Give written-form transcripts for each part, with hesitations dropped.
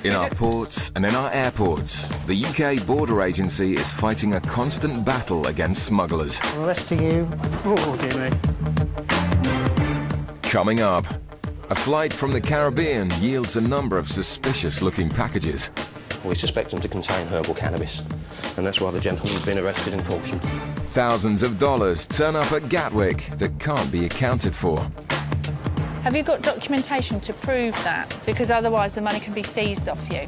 In our ports and in our airports, the UK Border Agency is fighting a constant battle against smugglers. I'm arresting you. Oh, dear me. Coming up, a flight from the Caribbean yields a number of suspicious-looking packages. We suspect them to contain herbal cannabis, and that's why the gentleman's been arrested and cautioned. Thousands of dollars turn up at Gatwick that can't be accounted for. Have you got documentation to prove that? Because otherwise the money can be seized off you.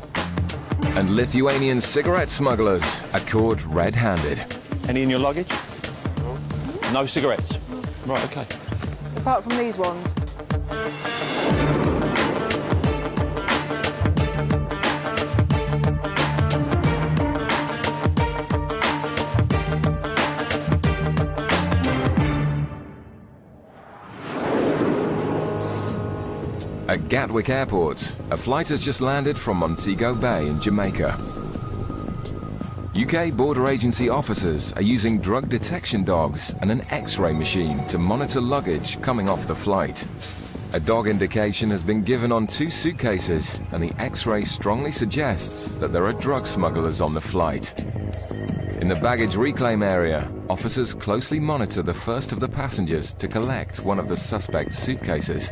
And Lithuanian cigarette smugglers are caught red-handed. Any in your luggage? No cigarettes? Right, OK. Apart from these ones. At Gatwick Airport, a flight has just landed from Montego Bay in Jamaica. UK Border Agency officers are using drug detection dogs and an X-ray machine to monitor luggage coming off the flight. A dog indication has been given on 2 suitcases, and the X-ray strongly suggests that there are drug smugglers on the flight. In the baggage reclaim area, officers closely monitor the first of the passengers to collect one of the suspect's suitcases.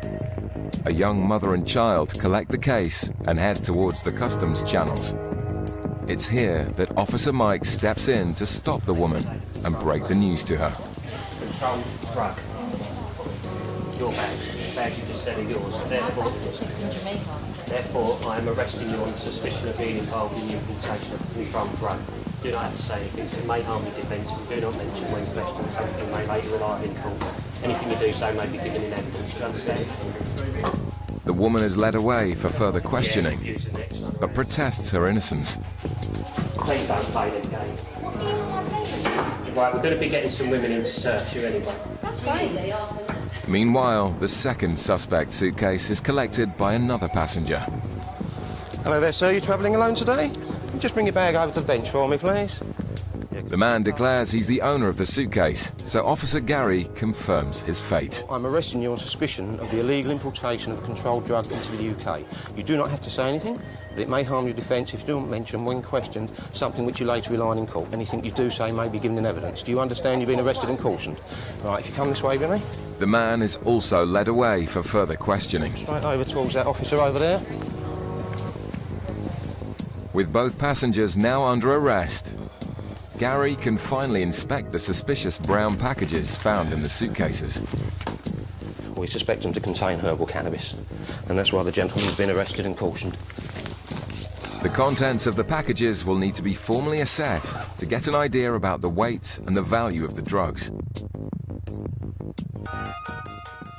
A young mother and child collect the case and head towards the customs channels. It's here that Officer Mike steps in to stop the woman and break the news to her. Controlled drug. Your bags. The bags you just said are yours. Therefore, I am arresting you on the suspicion of being involved in the importation of controlled drug. Do not have to say anything. It may harm your defence. Do not mention when questioned something may later rely in court. Anything you do say may be given in evidence. Do you understand? The woman is led away for further questioning, but protests her innocence. Please don't play them games. Right, we're going to be getting some women in to search you anyway. That's fine. Meanwhile, the second suspect suitcase is collected by another passenger. Hello there, sir. You travelling alone today? Just bring your bag over to the bench for me, please. The man declares he's the owner of the suitcase, so Officer Gary confirms his fate. I'm arresting you on suspicion of the illegal importation of a controlled drug into the UK. You do not have to say anything, but it may harm your defence if you don't mention, when questioned, something which you later rely on in court. Anything you do say may be given in evidence. Do you understand you've been arrested and cautioned? Right, if you come this way with me. The man is also led away for further questioning. Straight over towards that officer over there. With both passengers now under arrest, Gary can finally inspect the suspicious brown packages found in the suitcases. We suspect them to contain herbal cannabis, and that's why the gentleman's been arrested and cautioned. The contents of the packages will need to be formally assessed to get an idea about the weight and the value of the drugs.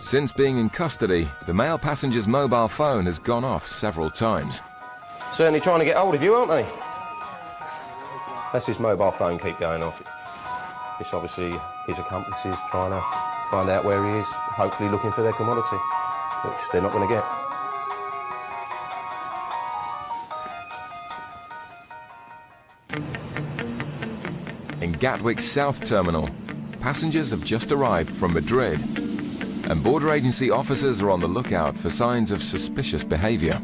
Since being in custody, the male passenger's mobile phone has gone off several times. Certainly trying to get hold of you, aren't they? That's his mobile phone keep going off. It's obviously his accomplices trying to find out where he is, hopefully looking for their commodity, which they're not going to get. In Gatwick's South Terminal, passengers have just arrived from Madrid, and border agency officers are on the lookout for signs of suspicious behaviour.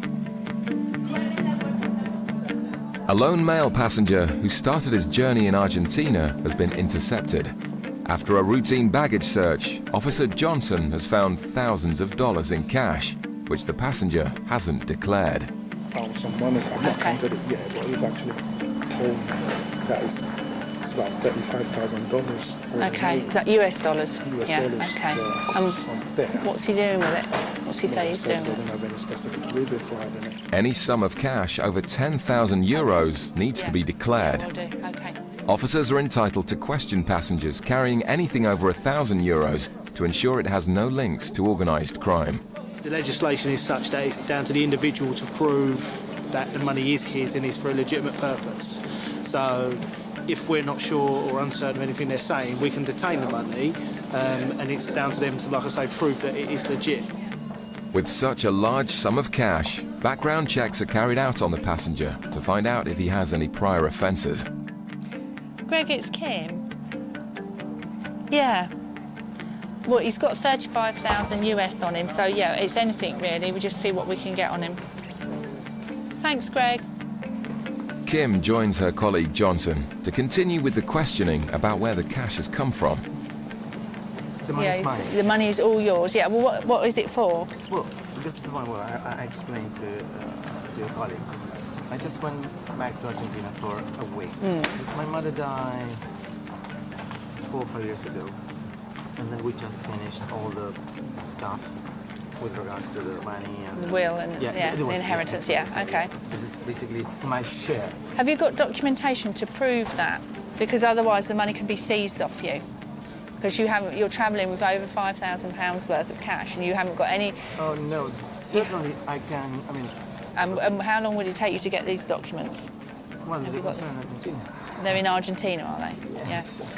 A lone male passenger who started his journey in Argentina has been intercepted. After a routine baggage search, Officer Johnson has found thousands of dollars in cash, which the passenger hasn't declared. Found some money. I've not counted it yet, but he's actually told me that it's about $35,000. Okay, is that US dollars? US yeah, dollars. okay. Yeah, What's he doing with it? What's he say he's doing with it? I don't have any specific reason for having it. Any sum of cash over 10,000 euros needs to be declared. Yeah, will do. Okay. Officers are entitled to question passengers carrying anything over 1,000 euros to ensure it has no links to organised crime. The legislation is such that it's down to the individual to prove that the money is his and is for a legitimate purpose. So if we're not sure or uncertain of anything they're saying, we can detain the money, and it's down to them to, like I say, prove that it is legit. With such a large sum of cash, background checks are carried out on the passenger to find out if he has any prior offences. Greg, it's Kim. Yeah. Well, he's got 35,000 US on him, so yeah, it's anything really. We just see what we can get on him. Thanks, Greg. Kim joins her colleague Johnson to continue with the questioning about where the cash has come from. The money is mine. The money is all yours. Yeah. Well, what is it for? Well, this is the one where I explained to your colleague. I just went back to Argentina for a week. Because my mother died 4 or 5 years ago. And then we just finished all the stuff with regards to the money and The will and the inheritance. Yeah. Okay. This is basically my share. Have you got documentation to prove that? Because otherwise the money can be seized off you. Because you're travelling with over £5,000 worth of cash and you haven't got any... Oh, no. Certainly I can, I mean... And how long would it take you to get these documents? Well, they're in Argentina. They're in Argentina, are they? Yes. Yeah.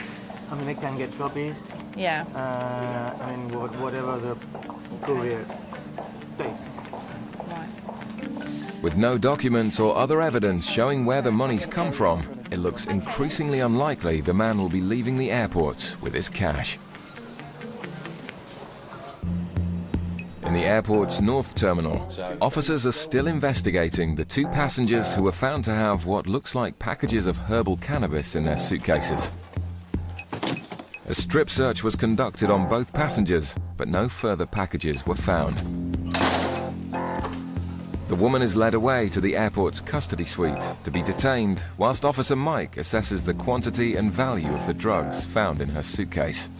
I mean, I can get copies. Yeah. I mean, whatever the courier takes. With no documents or other evidence showing where the money's come from, it looks increasingly unlikely the man will be leaving the airport with his cash. In the airport's North Terminal, officers are still investigating the 2 passengers who were found to have what looks like packages of herbal cannabis in their suitcases. A strip search was conducted on both passengers, but no further packages were found. The woman is led away to the airport's custody suite to be detained, whilst Officer Mike assesses the quantity and value of the drugs found in her suitcase.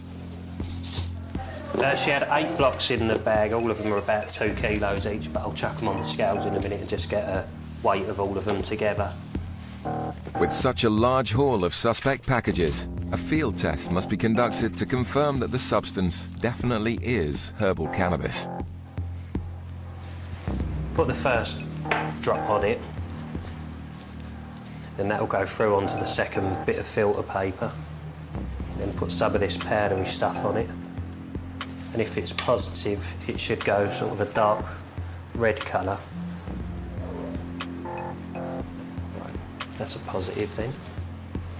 She had 8 blocks in the bag, all of them are about 2 kilos each, but I'll chuck them on the scales in a minute and just get a weight of all of them together. With such a large haul of suspect packages, a field test must be conducted to confirm that the substance definitely is herbal cannabis. Put the first drop on it, then that will go through onto the second bit of filter paper. Then put some of this powdery stuff on it. And if it's positive, it should go sort of a dark red colour. Right, that's a positive then.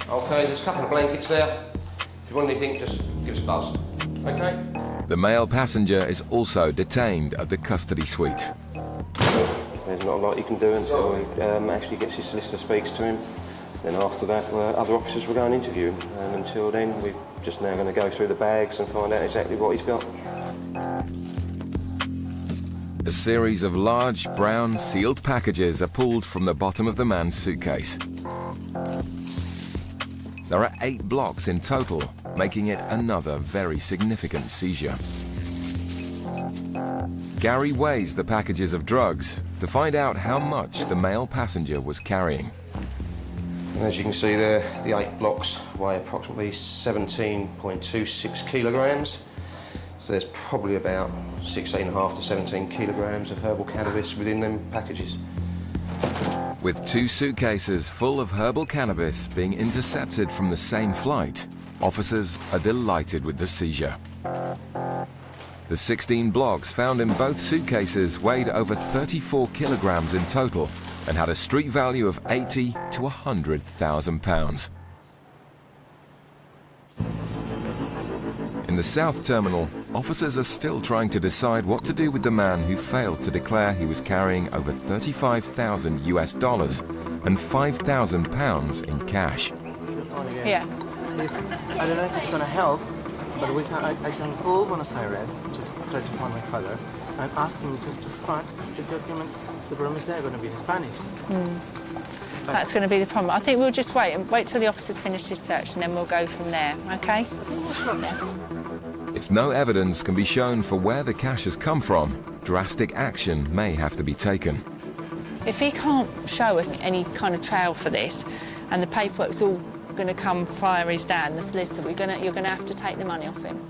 OK, there's a couple of blankets there. If you want anything, just give us a buzz. OK? The male passenger is also detained at the custody suite. There's not a lot you can do until he actually gets his solicitor, speaks to him. Then after that, other officers will go and interview him. And until then, we're just now going to go through the bags and find out exactly what he's got. A series of large, brown, sealed packages are pulled from the bottom of the man's suitcase. There are 8 blocks in total, making it another very significant seizure. Gary weighs the packages of drugs to find out how much the male passenger was carrying. And as you can see there, the 8 blocks weigh approximately 17.26 kilograms. So there's probably about 16.5 to 17 kilograms of herbal cannabis within them packages. With 2 suitcases full of herbal cannabis being intercepted from the same flight, officers are delighted with the seizure. The 16 blocks found in both suitcases weighed over 34 kilograms in total and had a street value of £80,000 to £100,000. In the South Terminal, officers are still trying to decide what to do with the man who failed to declare he was carrying over $35,000 US and £5,000 in cash. Yeah. I don't know if it's going to help, but I can call Buenos Aires, just try to find my father, and ask him just to fax the documents. The problem is they're going to be in Spanish. That's going to be the problem. I think we'll just wait till the officer's finished his search and then we'll go from there, OK? If no evidence can be shown for where the cash has come from, drastic action may have to be taken. If he can't show us any kind of trail for this and the paperwork's all going to come via his dad, the solicitor, you're going to have to take the money off him.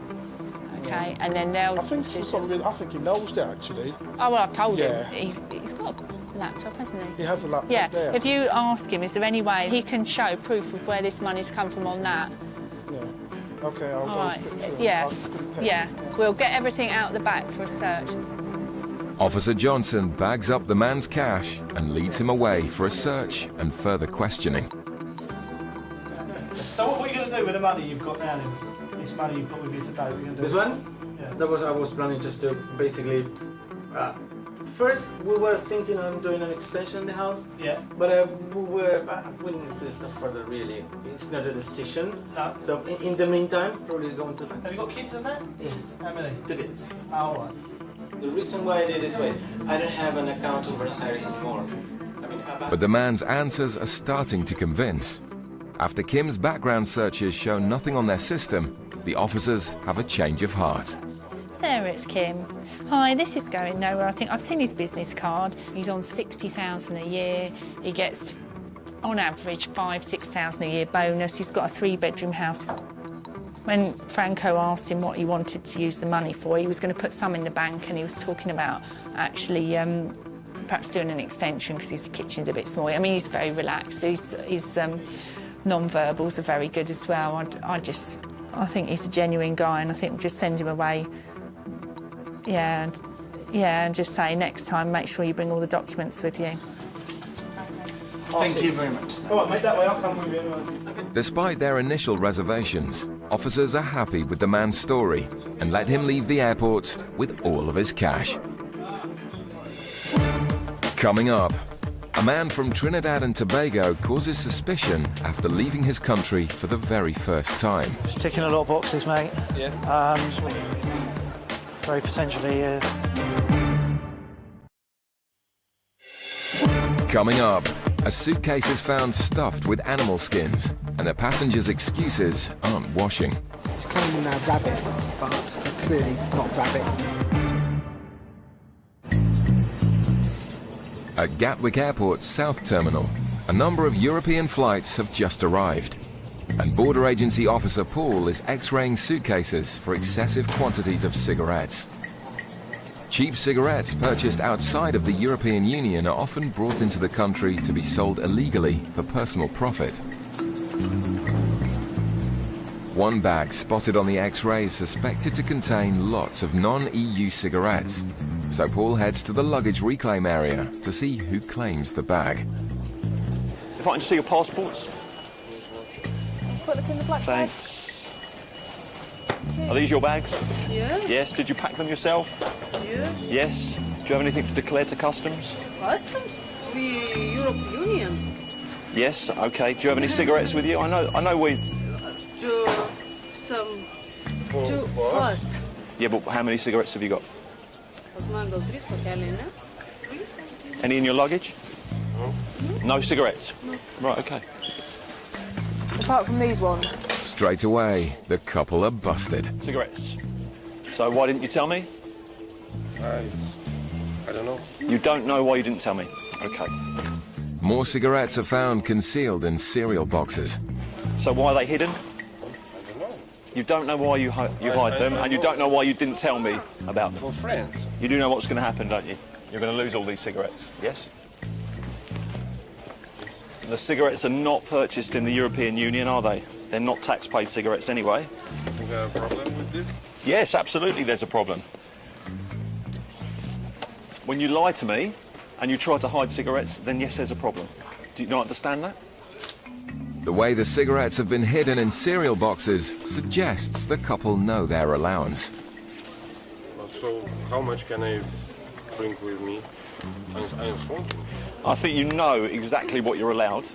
OK? And then they'll... I think he knows that, actually. Oh, well, I've told him. He's got a laptop, hasn't he? He has a laptop there. If you ask him, is there any way he can show proof of where this money's come from on that? Yeah. OK, I'll go speak to him. Yeah. We'll get everything out the back for a search. Officer Johnson bags up the man's cash and leads him away for a search and further questioning. So what are you going to do with the money you've got now then? This money you've got with you today? This one? Yeah. I was planning just to basically First, we were thinking on doing an extension in the house. Yeah. But we didn't discuss further, really. It's not a decision. No. So in the meantime, probably going to... Have you got kids in that? Yes. How many? 2 kids. Oh, all right. The reason why I did this way, I don't have an account in Buenos Aires anymore. But the man's answers are starting to convince. After Kim's background searches show nothing on their system, the officers have a change of heart. Sarah, it's Kim. Hi, this is going nowhere. I think I've seen his business card. He's on 60,000 a year. He gets, on average, 6,000 a year bonus. He's got a 3-bedroom house. When Franco asked him what he wanted to use the money for, he was going to put some in the bank, and he was talking about actually perhaps doing an extension because his kitchen's a bit small. I mean, he's very relaxed. His non-verbals are very good as well. I think he's a genuine guy, and I think we'll just send him away. Yeah, and just say next time, make sure you bring all the documents with you. Thank you very much. All right, mate, that way I'll come with you anyway. Despite their initial reservations, officers are happy with the man's story and let him leave the airport with all of his cash. Coming up, a man from Trinidad and Tobago causes suspicion after leaving his country for the very first time. Just ticking a lot of boxes, mate. Yeah. Very potentially. Coming up, a suitcase is found stuffed with animal skins, and the passengers' excuses aren't washing. It's claiming they're rabbit, but they're clearly not rabbit. At Gatwick Airport's South Terminal, a number of European flights have just arrived, and Border Agency Officer Paul is X-raying suitcases for excessive quantities of cigarettes. Cheap cigarettes purchased outside of the European Union are often brought into the country to be sold illegally for personal profit. One bag spotted on the X-ray is suspected to contain lots of non-EU cigarettes, so Paul heads to the luggage reclaim area to see who claims the bag. If I can just see your passports. Put look in the black bag. Thanks. Are these your bags? Yeah. Yes. Did you pack them yourself? Yes. Yes. Do you have anything to declare to customs? Customs? We European Union. Yes. Okay. Do you have any cigarettes with you? I know we. Some. Two for us. Yeah, but how many cigarettes have you got? Any in your luggage? No cigarettes? No. Right, okay. Apart from these ones. Straight away, the couple are busted. Cigarettes. So why didn't you tell me? I don't know. You don't know why you didn't tell me? Okay. More cigarettes are found concealed in cereal boxes. So why are they hidden? You don't know why you hide them, and you don't know why you didn't tell me about them. For friends. You do know what's going to happen, don't you? You're going to lose all these cigarettes, yes? The cigarettes are not purchased in the European Union, are they? They're not tax-paid cigarettes anyway. Is there a problem with this? Yes, absolutely there's a problem. When you lie to me and you try to hide cigarettes, then yes, there's a problem. Do you not understand that? The way the cigarettes have been hidden in cereal boxes suggests the couple know their allowance. So, how much can I drink with me? I am smoking. I think you know exactly what you're allowed.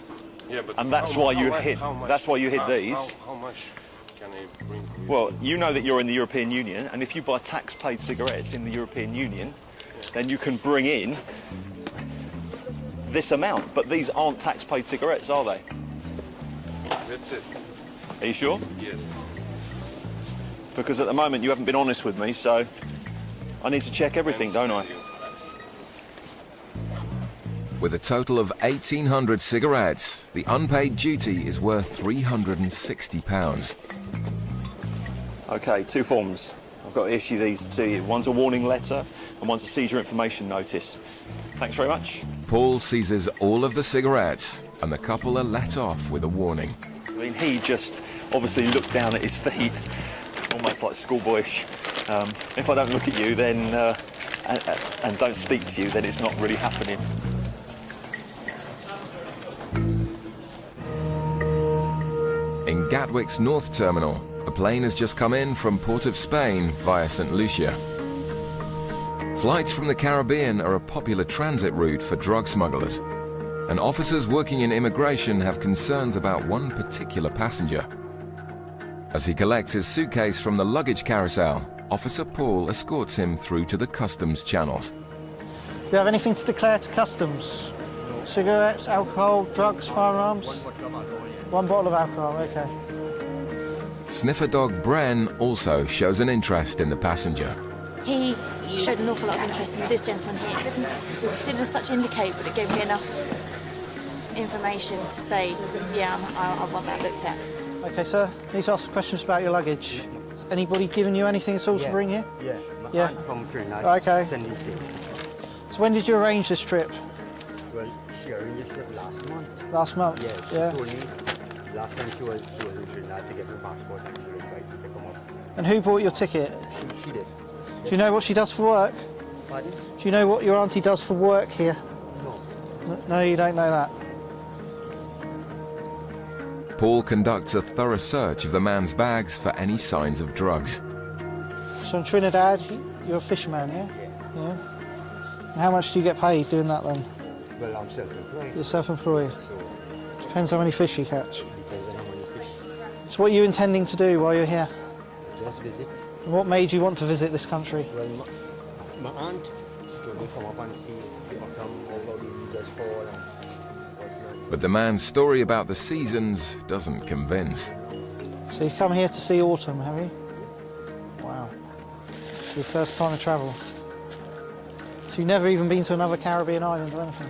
Yeah, but and that's why you hid. That's why you hid these. How much can I drink with Well, you know that you're in the European Union, and if you buy tax-paid cigarettes in the European Union, then you can bring in this amount. But these aren't tax-paid cigarettes, are they? That's it. Are you sure? Yes. Because at the moment you haven't been honest with me, so I need to check everything, don't I? With a total of 1,800 cigarettes, the unpaid duty is worth £360. Okay, 2 forms. I've got to issue these to you. One's a warning letter and one's a seizure information notice. Thanks very much. Paul seizes all of the cigarettes and the couple are let off with a warning. I mean, he just obviously looked down at his feet, almost like schoolboyish. If I don't look at you, then and don't speak to you, then it's not really happening. In Gatwick's North Terminal, a plane has just come in from Port of Spain via St. Lucia. Flights from the Caribbean are a popular transit route for drug smugglers, and officers working in immigration have concerns about one particular passenger. As he collects his suitcase from the luggage carousel, Officer Paul escorts him through to the customs channels. Do you have anything to declare to customs? Cigarettes, alcohol, drugs, firearms? One bottle of alcohol, okay. Sniffer dog Bren also shows an interest in the passenger. He showed an awful lot of interest in this gentleman here. Didn't as such indicate, but it gave me enough information to say, yeah, I want that looked at. Okay, sir, need to ask some questions about your luggage. Has anybody given you anything at all to bring here? Yeah. Yeah. From Trinidad. Okay. Sending things. So when did you arrange this trip? Well, she arranged it last month. Last month? Yeah. She Yeah. told me last time she was in Trinidad to get her passport and she was invited to pick them up. And who bought your ticket? She did. Do you know what she does for work? Pardon? Do you know what your auntie does for work here? No. No, you don't know that. Paul conducts a thorough search of the man's bags for any signs of drugs. So in Trinidad, you're a fisherman, yeah? Yeah. And how much do you get paid doing that then? Well, I'm self-employed. You're self-employed. Depends how many fish you catch. Depends on how many fish. So what are you intending to do while you're here? Just visit. And what made you want to visit this country? Well, my aunt told me come up and see how the leaders fall and whatnot. But the man's story about the seasons doesn't convince. So you've come here to see autumn, have you? Wow. It's your first time of travel. So you've never even been to another Caribbean island or anything?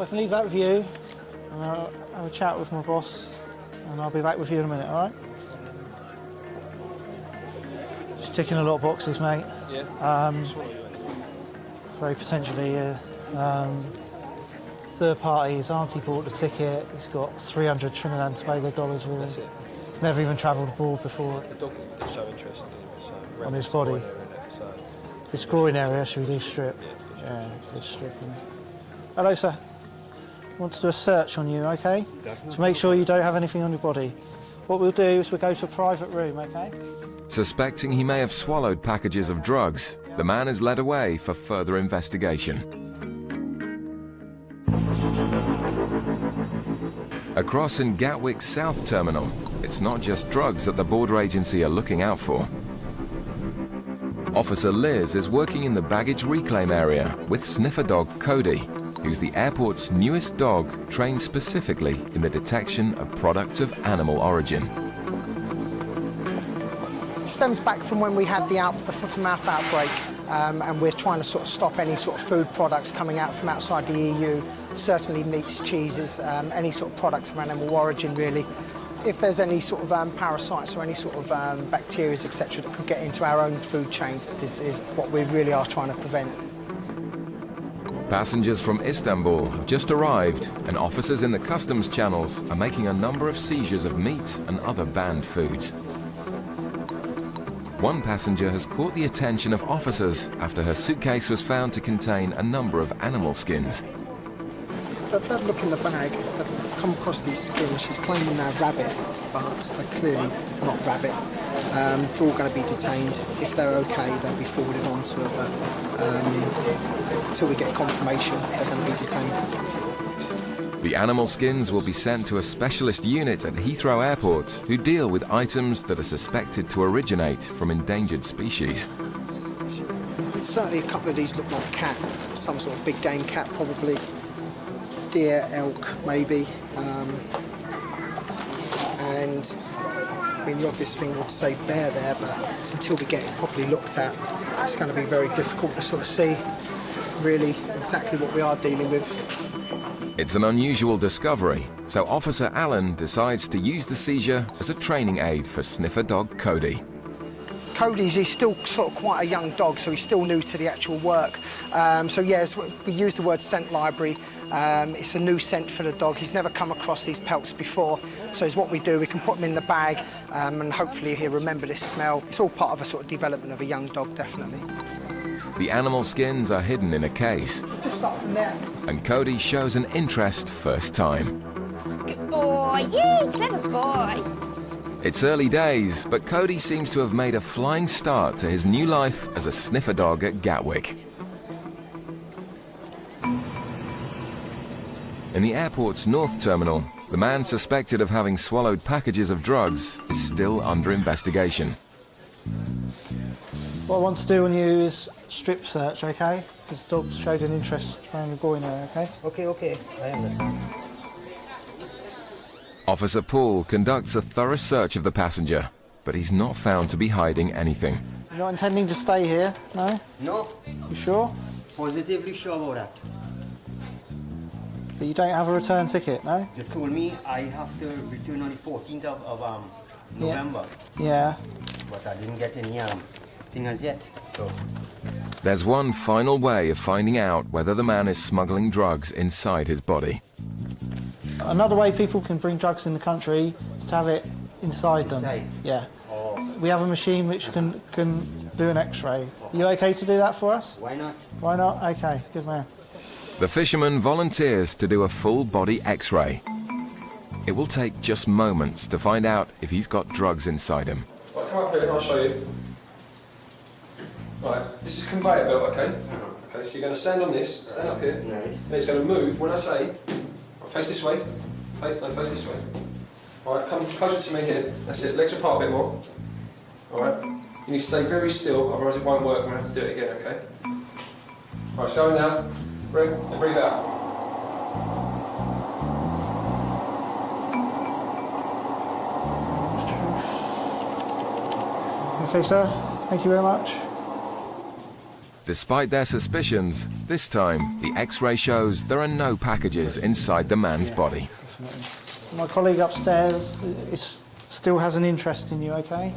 I can leave that with you, and I'll have a chat with my boss, and I'll be back with you in a minute, all right? Just ticking a lot of boxes, mate. Yeah. Very potentially, third party, his auntie bought the ticket, he's got 300 Trinidad and Tobago dollars with him. That's it. He's never even travelled abroad before. The dog did show interest in him, so On his body. so His groin area, should we do strip? Yeah, do strip. Yeah. Hello, sir. I want to do a search on you, okay? Definitely. To make sure you don't have anything on your body. What we'll do is we'll go to a private room, okay? Suspecting he may have swallowed packages of drugs, the man is led away for further investigation. Across in Gatwick's South Terminal, it's not just drugs that the border agency are looking out for. Officer Liz is working in the baggage reclaim area with sniffer dog Cody, who's the airport's newest dog trained specifically in the detection of products of animal origin. Stems back from when we had the foot-and-mouth outbreak, and we're trying to sort of stop any sort of food products coming out from outside the EU, certainly meats, cheeses, any sort of products of animal origin really. If there's any sort of parasites or any sort of bacteria, etc., that could get into our own food chain, this is what we really are trying to prevent. Passengers from Istanbul have just arrived, and officers in the customs channels are making a number of seizures of meat and other banned foods. One passenger has caught the attention of officers after her suitcase was found to contain a number of animal skins. They've had a look in the bag, they've come across these skins. She's claiming they're rabbit, but they're clearly not rabbit. They're all going to be detained. If they're okay, they'll be forwarded on to her, but until we get confirmation, they're going to be detained. The animal skins will be sent to a specialist unit at Heathrow Airport who deal with items that are suspected to originate from endangered species. Certainly a couple of these look like cat, some sort of big game cat probably. Deer, elk, maybe. And I mean, the obvious thing would say bear there, but until we get it properly looked at, it's going to be very difficult to sort of see really exactly what we are dealing with. It's an unusual discovery, so Officer Allen decides to use the seizure as a training aid for sniffer dog Cody. He's still sort of quite a young dog, so he's still new to the actual work. So yes, we use the word scent library. It's a new scent for the dog. He's never come across these pelts before. So it's what we do. We can put him in the bag, and hopefully he'll remember this smell. It's all part of a sort of development of a young dog, definitely. The animal skins are hidden in a case, Just start from there. and Cody shows an interest first time. Good boy, yay, clever boy. It's early days, but Cody seems to have made a flying start to his new life as a sniffer dog at Gatwick. In the airport's North Terminal, the man suspected of having swallowed packages of drugs is still under investigation. What I want to do on you is strip search, okay? Because the dog showed an interest around the groin area, okay? Okay, I understand. Officer Paul conducts a thorough search of the passenger, but he's not found to be hiding anything. You're not intending to stay here, no? No. You sure? Positively sure about that. But you don't have a return ticket, no? You told me I have to return on the 14th of November. Yeah. But I didn't get any thing as yet. So. There's one final way of finding out whether the man is smuggling drugs inside his body. Another way people can bring drugs in the country is to have it inside them. Yeah. Oh. We have a machine which can do an X-ray. You okay to do that for us? Why not? Why not? Okay, good man. The fisherman volunteers to do a full-body X-ray. It will take just moments to find out if he's got drugs inside him. Right, come up here and I'll show you. Right, this is conveyor belt, okay? Okay, so you're going to stand on this, stand up here, and it's going to move when I say, face this way, no, face this way. Alright, come closer to me here, that's it, legs apart a bit more. Alright, you need to stay very still, otherwise it won't work, we're going to have to do it again, okay? Alright, show me now, breathe, and breathe out. Okay, sir, thank you very much. Despite their suspicions, this time the X-ray shows there are no packages inside the man's body. My colleague upstairs still has an interest in you, okay?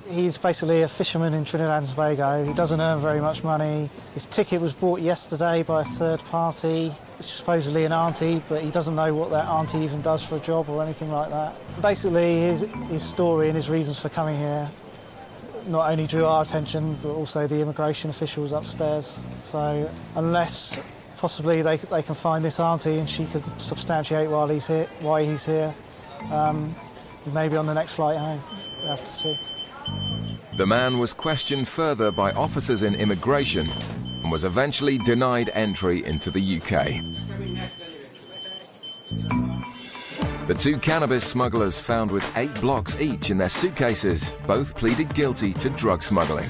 He's basically a fisherman in Trinidad and Tobago. He doesn't earn very much money. His ticket was bought yesterday by a third party, which is supposedly an auntie, but he doesn't know what that auntie even does for a job or anything like that. Basically, his story and his reasons for coming here not only drew our attention, but also the immigration officials upstairs. So unless possibly they can find this auntie and she could substantiate why he's here, he may be on the next flight home. We'll have to see. The man was questioned further by officers in immigration and was eventually denied entry into the UK. The two cannabis smugglers found with 8 blocks each in their suitcases both pleaded guilty to drug smuggling.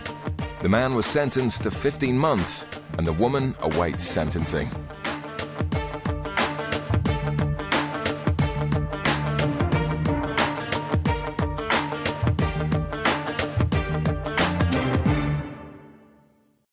The man was sentenced to 15 months and the woman awaits sentencing.